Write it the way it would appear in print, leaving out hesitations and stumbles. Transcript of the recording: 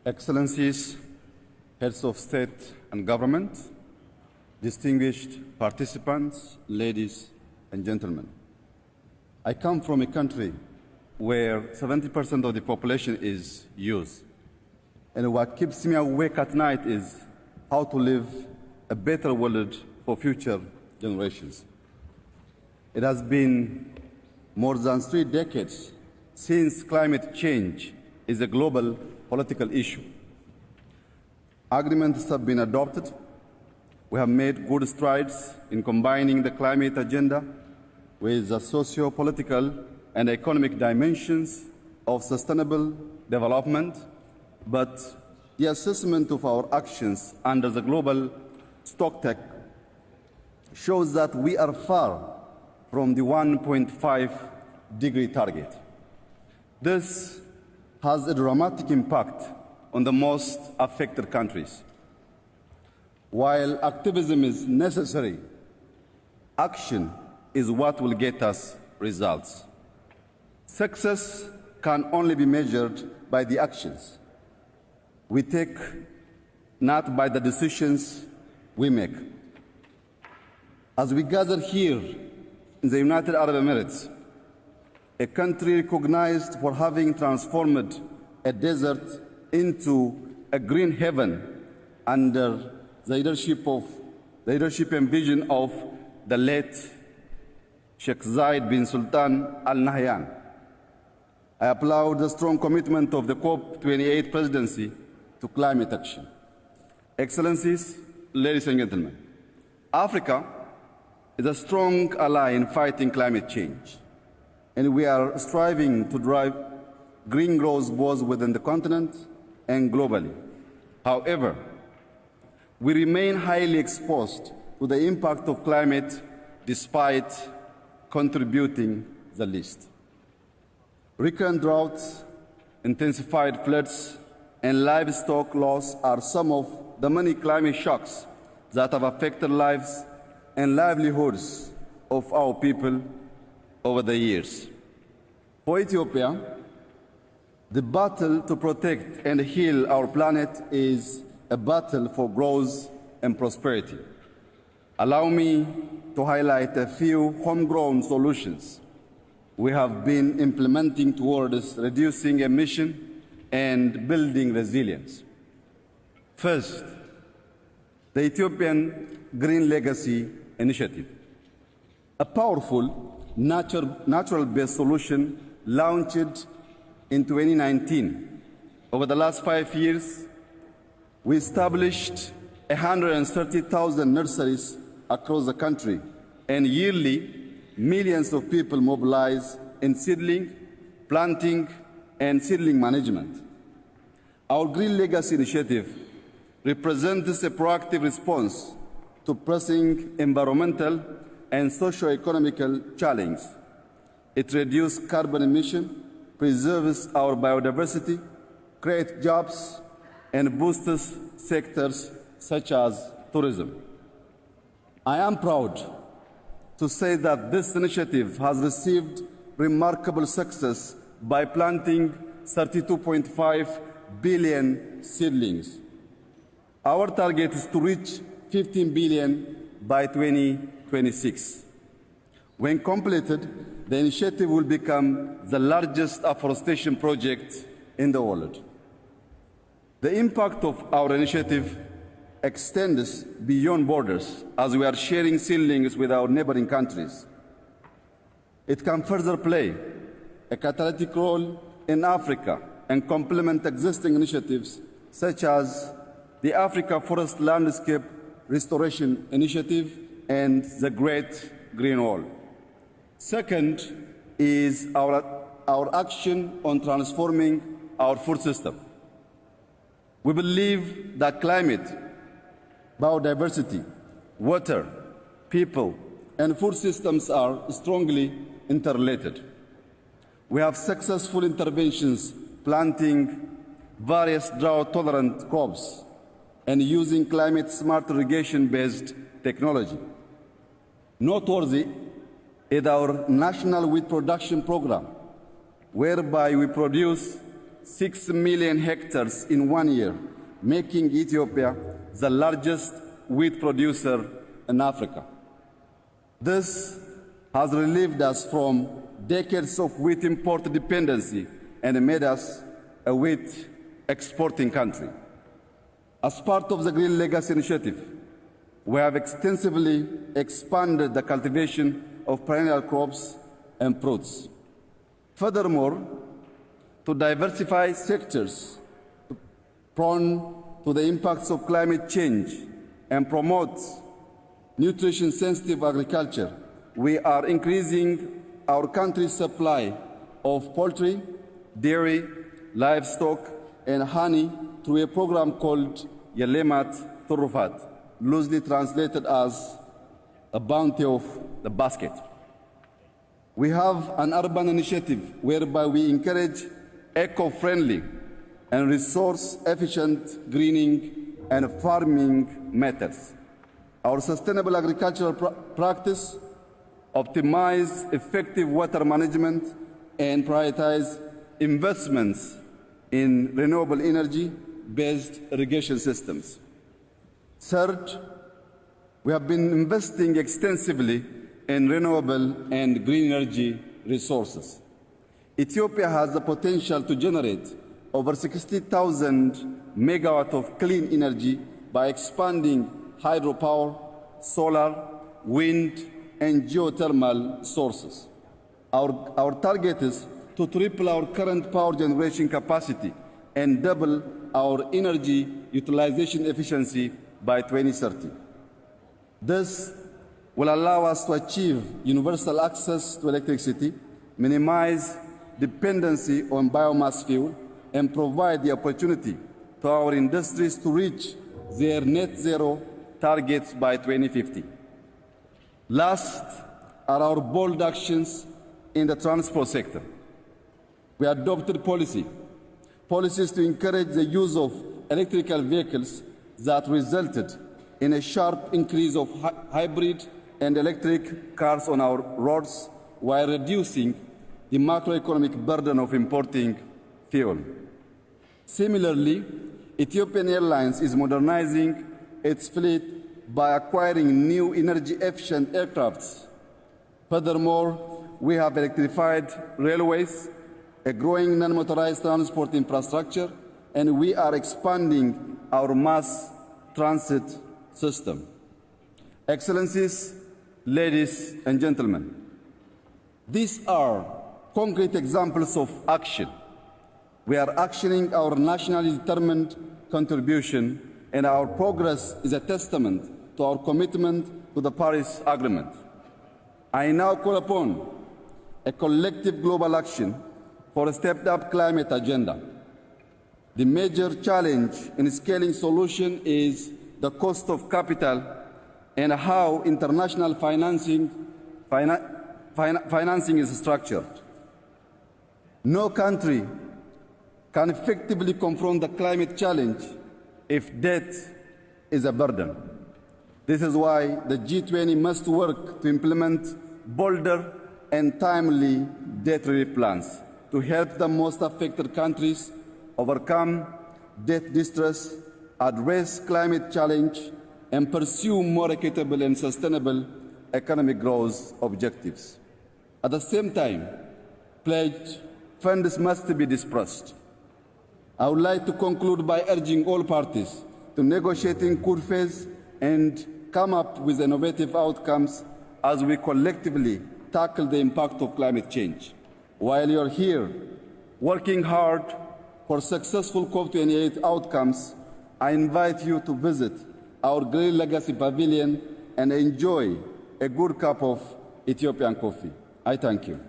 Excellencies, heads of state and government, distinguished participants, ladies and gentlemen. I come from a country where 70% of the population is youth. And what keeps me awake at night is how to live a better world for future generations. It has been more than 3 decades since climate change is a global political issue. Agreements have been adopted. We have made good strides in combining the climate agenda with the socio-political and economic dimensions of sustainable development, but the assessment of our actions under the global stocktake shows that we are far from the 1.5-degree target. This has a dramatic impact on the most affected countries. While activism is necessary, action is what will get us results. Success can only be measured by the actions we take, not by the decisions we make. As we gather here in the United Arab Emirates, a country recognized for having transformed a desert into a green heaven under the leadership and vision of the late Sheikh Zayed bin Sultan Al Nahyan. I applaud the strong commitment of the COP28 presidency to climate action. Excellencies, ladies and gentlemen, Africa is a strong ally in fighting climate change, and we are striving to drive green growth both within the continent and globally. However, we remain highly exposed to the impact of climate despite contributing the least. Recurrent droughts, intensified floods, and livestock loss are some of the many climate shocks that have affected lives and livelihoods of our people over the years. For Ethiopia, the battle to protect and heal our planet is a battle for growth and prosperity. Allow me to highlight a few homegrown solutions we have been implementing towards reducing emission and building resilience. First, the Ethiopian Green Legacy Initiative, a powerful natural-based solution launched in 2019. Over the last 5 years, we established 130,000 nurseries across the country, and yearly millions of people mobilize in seedling, planting, and seedling management. Our Green Legacy Initiative represents a proactive response to pressing environmental and socio-economical challenges. It reduces carbon emission, preserves our biodiversity, creates jobs, and boosts sectors such as tourism. I am proud to say that this initiative has received remarkable success by planting 32.5 billion seedlings. Our target is to reach 15 billion by 2026. When completed, the initiative will become the largest afforestation project in the world. The impact of our initiative extends beyond borders as we are sharing seedlings with our neighboring countries. It can further play a catalytic role in Africa and complement existing initiatives such as the Africa Forest Landscape Restoration Initiative and the Great Green Wall. Second is our action on transforming our food system. We believe that climate, biodiversity, water, people, and food systems are strongly interrelated. We have successful interventions planting various drought-tolerant crops and using climate-smart irrigation-based technology. Noteworthy is our national wheat production program, whereby we produce 6 million hectares in 1 year, making Ethiopia the largest wheat producer in Africa. This has relieved us from decades of wheat import dependency and made us a wheat exporting country. As part of the Green Legacy Initiative, we have extensively expanded the cultivation of perennial crops and fruits. Furthermore, to diversify sectors prone to the impacts of climate change and promote nutrition-sensitive agriculture, we are increasing our country's supply of poultry, dairy, livestock, and honey through a program called Yelemat Turufat, loosely translated as a bounty of the basket. We have an urban initiative whereby we encourage eco-friendly and resource-efficient greening and farming methods. Our sustainable agricultural practice optimize effective water management and prioritize investments in renewable energy-based irrigation systems. Third, we have been investing extensively in renewable and green energy resources. Ethiopia has the potential to generate over 60,000 megawatts of clean energy by expanding hydropower, solar, wind, and geothermal sources. Our target is to triple our current power generation capacity and double our energy utilization efficiency by 2030. This will allow us to achieve universal access to electricity, minimize dependency on biomass fuel, and provide the opportunity to our industries to reach their net zero targets by 2050. Last are our bold actions in the transport sector. We adopted policies to encourage the use of electrical vehicles that resulted in a sharp increase of hybrid and electric cars on our roads while reducing the macroeconomic burden of importing fuel. Similarly, Ethiopian Airlines is modernizing its fleet by acquiring new energy-efficient aircrafts. Furthermore, we have electrified railways, a growing non-motorized transport infrastructure, and we are expanding our mass transit system. Excellencies, ladies and gentlemen, these are concrete examples of action. We are actioning our nationally determined contribution, and our progress is a testament to our commitment to the Paris Agreement. I now call upon a collective global action for a stepped-up climate agenda. The major challenge in scaling solution is the cost of capital and how international financing is structured. No country can effectively confront the climate challenge if debt is a burden. This is why the G20 must work to implement bolder and timely debt relief plans to help the most affected countries overcome debt distress, address climate challenge, and pursue more equitable and sustainable economic growth objectives. At the same time, pledged funds must be dispersed. I would like to conclude by urging all parties to negotiate in good faith and come up with innovative outcomes as we collectively tackle the impact of climate change. While you're here working hard for successful COP28 outcomes, I invite you to visit our Green Legacy Pavilion and enjoy a good cup of Ethiopian coffee. I thank you.